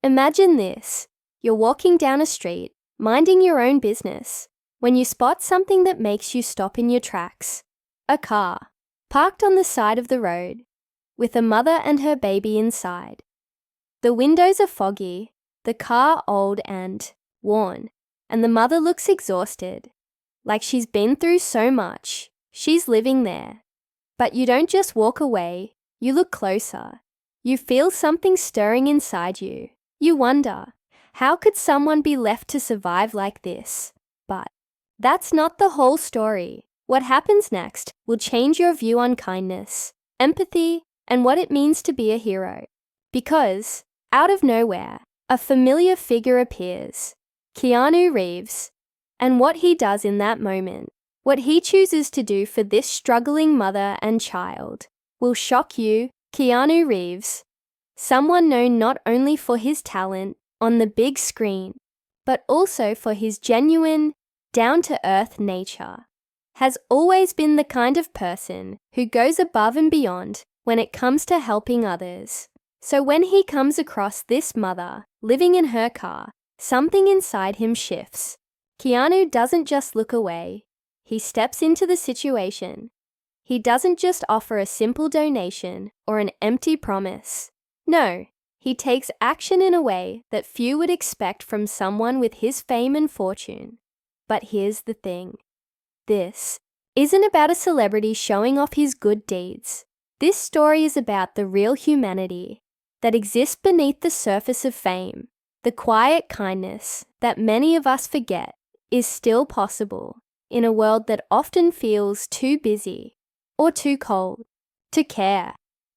Imagine this. You're walking down a street, minding your own business, when you spot something that makes you stop in your tracks. A car, parked on the side of the road, with a mother and her baby inside. The windows are foggy, the car old and worn, and the mother looks exhausted, like she's been through so much. She's living there. But you don't just walk away, you look closer. You feel something stirring inside you. You wonder, how could someone be left to survive like this? But that's not the whole story. What happens next will change your view on kindness, empathy, and what it means to be a hero. Because, out of nowhere, a familiar figure appears, Keanu Reeves, and what he does in that moment, what he chooses to do for this struggling mother and child, will shock you. Keanu Reeves, someone known not only for his talent on the big screen, but also for his genuine, down-to-earth nature, has always been the kind of person who goes above and beyond when it comes to helping others. So when he comes across this mother living in her car, something inside him shifts. Keanu doesn't just look away. He steps into the situation. He doesn't just offer a simple donation or an empty promise. No, he takes action in a way that few would expect from someone with his fame and fortune. But here's the thing. This isn't about a celebrity showing off his good deeds. This story is about the real humanity that exists beneath the surface of fame, the quiet kindness that many of us forget is still possible in a world that often feels too busy or too cold to care.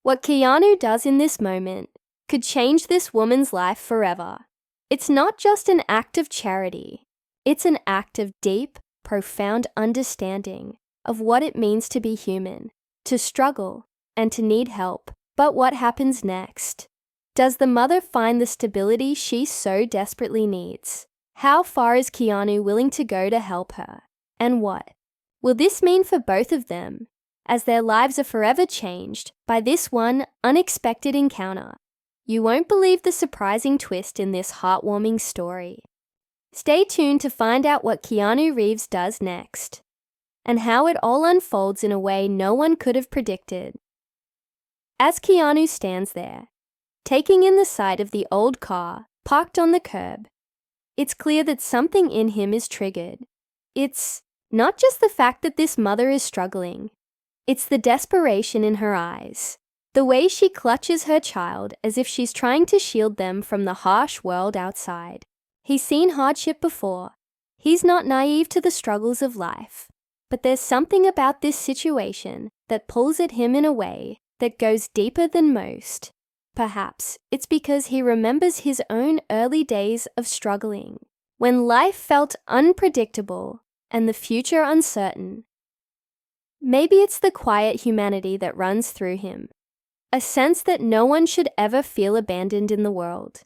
What Keanu does in this moment could change this woman's life forever. It's not just an act of charity. It's an act of deep, profound understanding of what it means to be human, to struggle, and to need help. But what happens next? Does the mother find the stability she so desperately needs? How far is Keanu willing to go to help her? And what will this mean for both of them, as their lives are forever changed by this one unexpected encounter? You won't believe the surprising twist in this heartwarming story. Stay tuned to find out what Keanu Reeves does next, and how it all unfolds in a way no one could have predicted. As Keanu stands there, taking in the sight of the old car parked on the curb, it's clear that something in him is triggered. It's not just the fact that this mother is struggling. It's the desperation in her eyes, the way she clutches her child as if she's trying to shield them from the harsh world outside. He's seen hardship before. He's not naive to the struggles of life. But there's something about this situation that pulls at him in a way that goes deeper than most. Perhaps it's because he remembers his own early days of struggling, when life felt unpredictable and the future uncertain. Maybe it's the quiet humanity that runs through him, a sense that no one should ever feel abandoned in the world,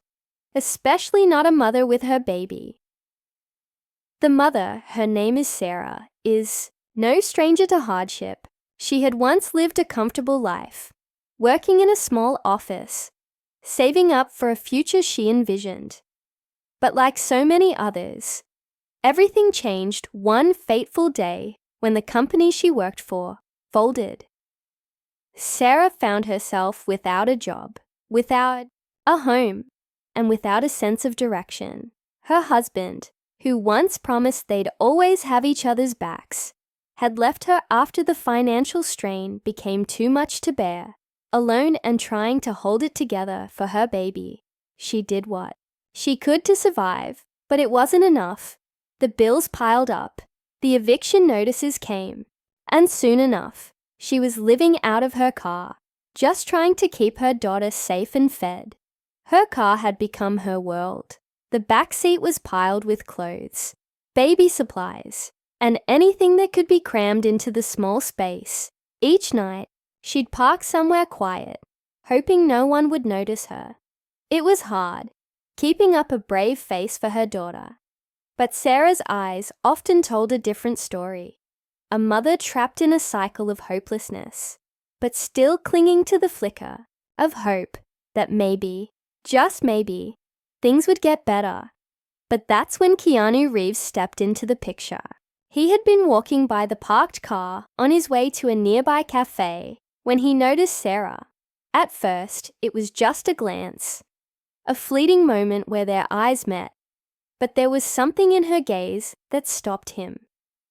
especially not a mother with her baby. The mother, her name is Sarah, is no stranger to hardship. She had once lived a comfortable life, working in a small office, saving up for a future she envisioned. But like so many others, everything changed one fateful day when the company she worked for folded. Sarah found herself without a job, without a home, and without a sense of direction. Her husband, who once promised they'd always have each other's backs, had left her after the financial strain became too much to bear. Alone and trying to hold it together for her baby, she did what she could to survive, but it wasn't enough. The bills piled up, the eviction notices came, and soon enough, she was living out of her car, just trying to keep her daughter safe and fed. Her car had become her world. The back seat was piled with clothes, baby supplies, and anything that could be crammed into the small space. Each night, she'd park somewhere quiet, hoping no one would notice her. It was hard, keeping up a brave face for her daughter. But Sarah's eyes often told a different story. A mother trapped in a cycle of hopelessness, but still clinging to the flicker of hope that maybe, just maybe, things would get better. But that's when Keanu Reeves stepped into the picture. He had been walking by the parked car on his way to a nearby cafe when he noticed Sarah. At first, it was just a glance, a fleeting moment where their eyes met, but there was something in her gaze that stopped him.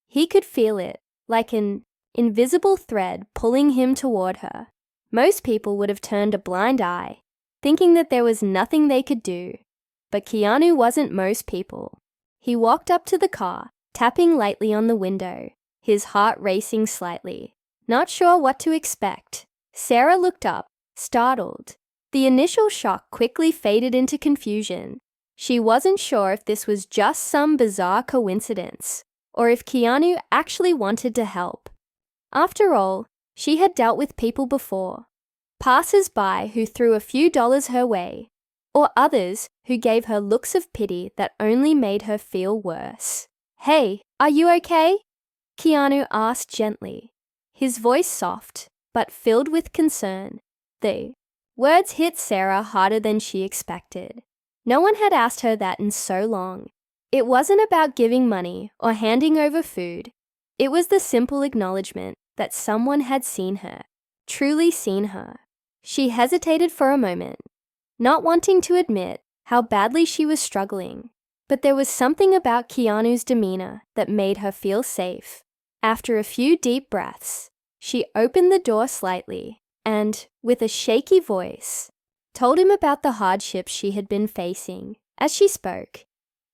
He could feel it, like an invisible thread pulling him toward her. Most people would have turned a blind eye, thinking that there was nothing they could do. But Keanu wasn't most people. He walked up to the car, tapping lightly on the window, his heart racing slightly. Not sure what to expect, Sarah looked up, startled. The initial shock quickly faded into confusion. She wasn't sure if this was just some bizarre coincidence, or if Keanu actually wanted to help. After all, she had dealt with people before. Passers-by who threw a few dollars her way, or others who gave her looks of pity that only made her feel worse. "Hey, are you okay?" Keanu asked gently, his voice soft, but filled with concern. The words hit Sarah harder than she expected. No one had asked her that in so long. It wasn't about giving money or handing over food. It was the simple acknowledgement that someone had seen her, truly seen her. She hesitated for a moment, not wanting to admit how badly she was struggling. But there was something about Keanu's demeanor that made her feel safe. After a few deep breaths, she opened the door slightly and, with a shaky voice, told him about the hardships she had been facing. As she spoke,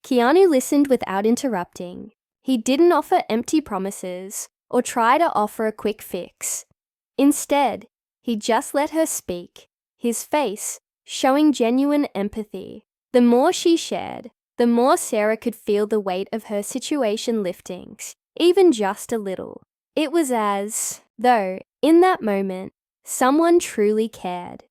Keanu listened without interrupting. He didn't offer empty promises or try to offer a quick fix. Instead, he just let her speak, his face showing genuine empathy. The more she shared, the more Sarah could feel the weight of her situation lifting, even just a little. It was as though, in that moment, someone truly cared.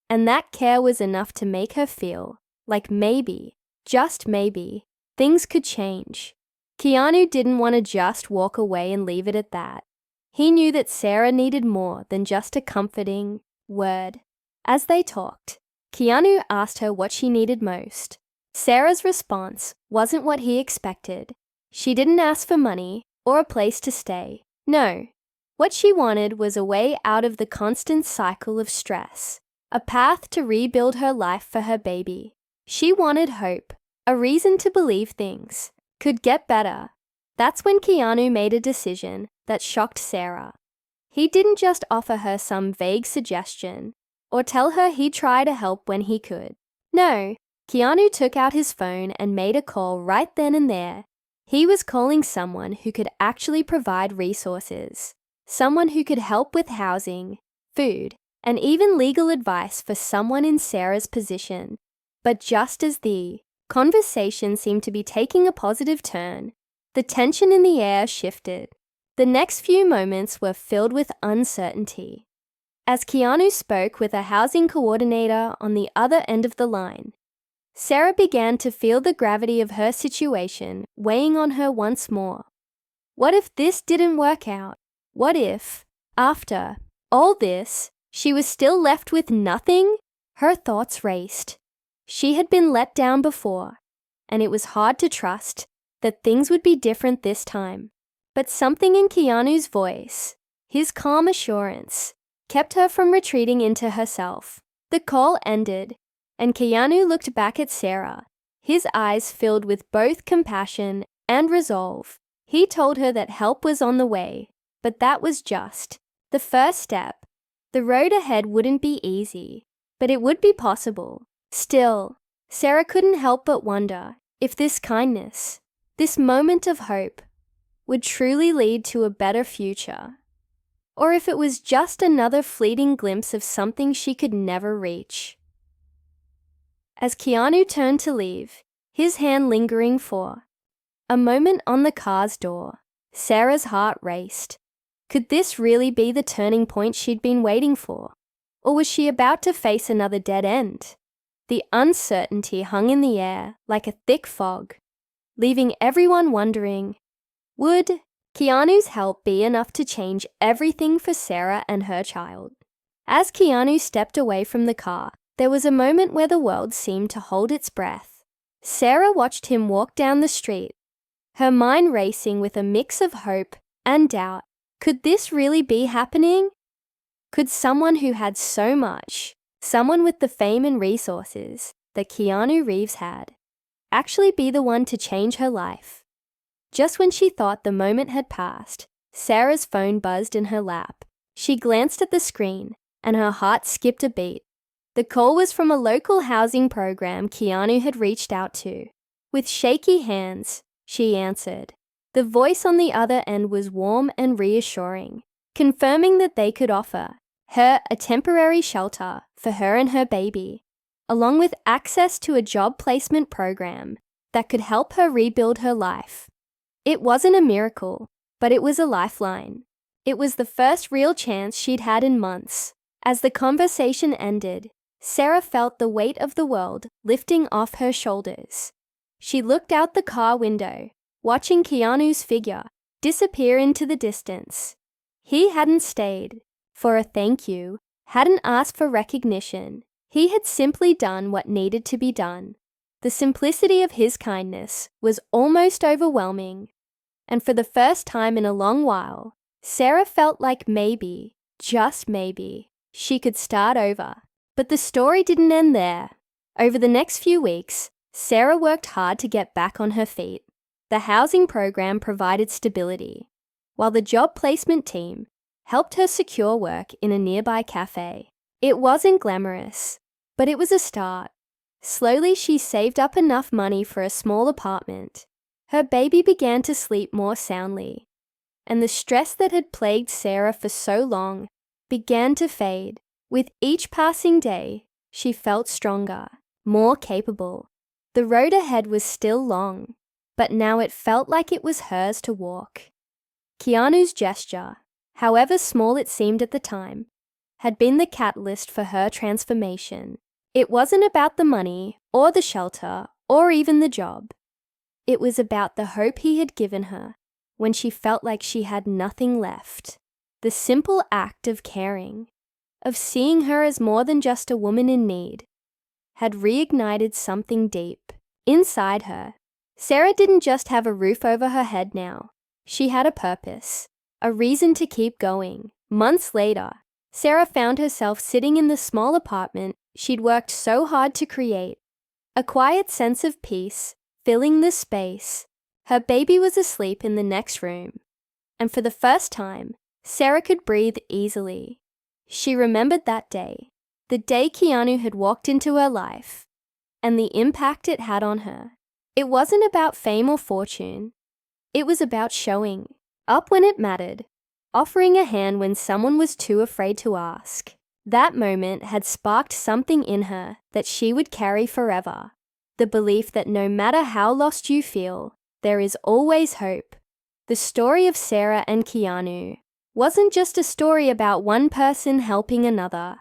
And that care was enough to make her feel like maybe, just maybe, things could change. Keanu didn't want to just walk away and leave it at that. He knew that Sarah needed more than just a comforting word. As they talked, Keanu asked her what she needed most. Sarah's response wasn't what he expected. She didn't ask for money or a place to stay. No, what she wanted was a way out of the constant cycle of stress, a path to rebuild her life for her baby. She wanted hope, a reason to believe things could get better. That's when Keanu made a decision that shocked Sarah. He didn't just offer her some vague suggestion or tell her he'd try to help when he could. No, Keanu took out his phone and made a call right then and there. He was calling someone who could actually provide resources, someone who could help with housing, food, and even legal advice for someone in Sarah's position. But just as the conversation seemed to be taking a positive turn, the tension in the air shifted. The next few moments were filled with uncertainty. As Keanu spoke with a housing coordinator on the other end of the line, Sarah began to feel the gravity of her situation weighing on her once more. What if this didn't work out? What if, after all this, she was still left with nothing? Her thoughts raced. She had been let down before, and it was hard to trust that things would be different this time. But something in Keanu's voice, his calm assurance, kept her from retreating into herself. The call ended, and Keanu looked back at Sarah, his eyes filled with both compassion and resolve. He told her that help was on the way, but that was just the first step. The road ahead wouldn't be easy, but it would be possible. Still, Sarah couldn't help but wonder if this kindness, this moment of hope, would truly lead to a better future, or if it was just another fleeting glimpse of something she could never reach. As Keanu turned to leave, his hand lingering for a moment on the car's door, Sarah's heart raced. Could this really be the turning point she'd been waiting for? Or was she about to face another dead end? The uncertainty hung in the air like a thick fog, leaving everyone wondering, would Keanu's help be enough to change everything for Sarah and her child? As Keanu stepped away from the car, There was a moment where the world seemed to hold its breath. Sarah watched him walk down the street, her mind racing with a mix of hope and doubt. Could this really be happening? Could someone who had so much, someone with the fame and resources that Keanu Reeves had, actually be the one to change her life? Just when she thought the moment had passed, Sarah's phone buzzed in her lap. She glanced at the screen, and her heart skipped a beat. The call was from a local housing program Keanu had reached out to. With shaky hands, she answered. The voice on the other end was warm and reassuring, confirming that they could offer her a temporary shelter for her and her baby, along with access to a job placement program that could help her rebuild her life. It wasn't a miracle, but it was a lifeline. It was the first real chance she'd had in months. As the conversation ended, Sarah felt the weight of the world lifting off her shoulders. She looked out the car window, watching Keanu's figure disappear into the distance. He hadn't stayed for a thank you, hadn't asked for recognition. He had simply done what needed to be done. The simplicity of his kindness was almost overwhelming. And for the first time in a long while, Sarah felt like maybe, just maybe, she could start over. But the story didn't end there. Over the next few weeks, Sarah worked hard to get back on her feet. The housing program provided stability, while the job placement team helped her secure work in a nearby cafe. It wasn't glamorous, but it was a start. Slowly, she saved up enough money for a small apartment. Her baby began to sleep more soundly, and the stress that had plagued Sarah for so long began to fade. With each passing day, she felt stronger, more capable. The road ahead was still long, but now it felt like it was hers to walk. Keanu's gesture, however small it seemed at the time, had been the catalyst for her transformation. It wasn't about the money or the shelter or even the job. It was about the hope he had given her when she felt like she had nothing left. The simple act of caring, of seeing her as more than just a woman in need, had reignited something deep inside her. Sarah didn't just have a roof over her head now. She had a purpose, a reason to keep going. Months later, Sarah found herself sitting in the small apartment she'd worked so hard to create. A quiet sense of peace filling the space. Her baby was asleep in the next room, and for the first time, Sarah could breathe easily. She remembered that day, the day Keanu had walked into her life, and the impact it had on her. It wasn't about fame or fortune. It was about showing up when it mattered, offering a hand when someone was too afraid to ask. That moment had sparked something in her that she would carry forever. The belief that no matter how lost you feel, there is always hope. The story of Sarah and Keanu wasn't just a story about one person helping another.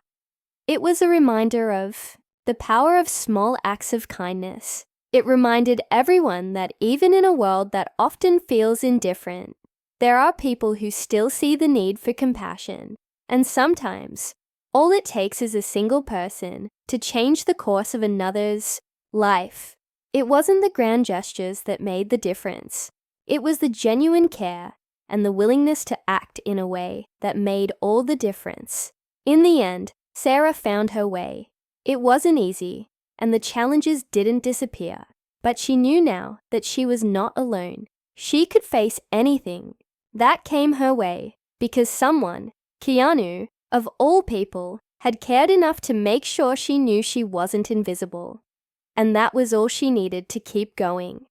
It was a reminder of the power of small acts of kindness. It reminded everyone that even in a world that often feels indifferent, there are people who still see the need for compassion. And sometimes, all it takes is a single person to change the course of another's life. It wasn't the grand gestures that made the difference. It was the genuine care and the willingness to act in a way that made all the difference. In the end, Sarah found her way. It wasn't easy, and the challenges didn't disappear. But she knew now that she was not alone. She could face anything that came her way because someone, Keanu, of all people, had cared enough to make sure she knew she wasn't invisible. And that was all she needed to keep going.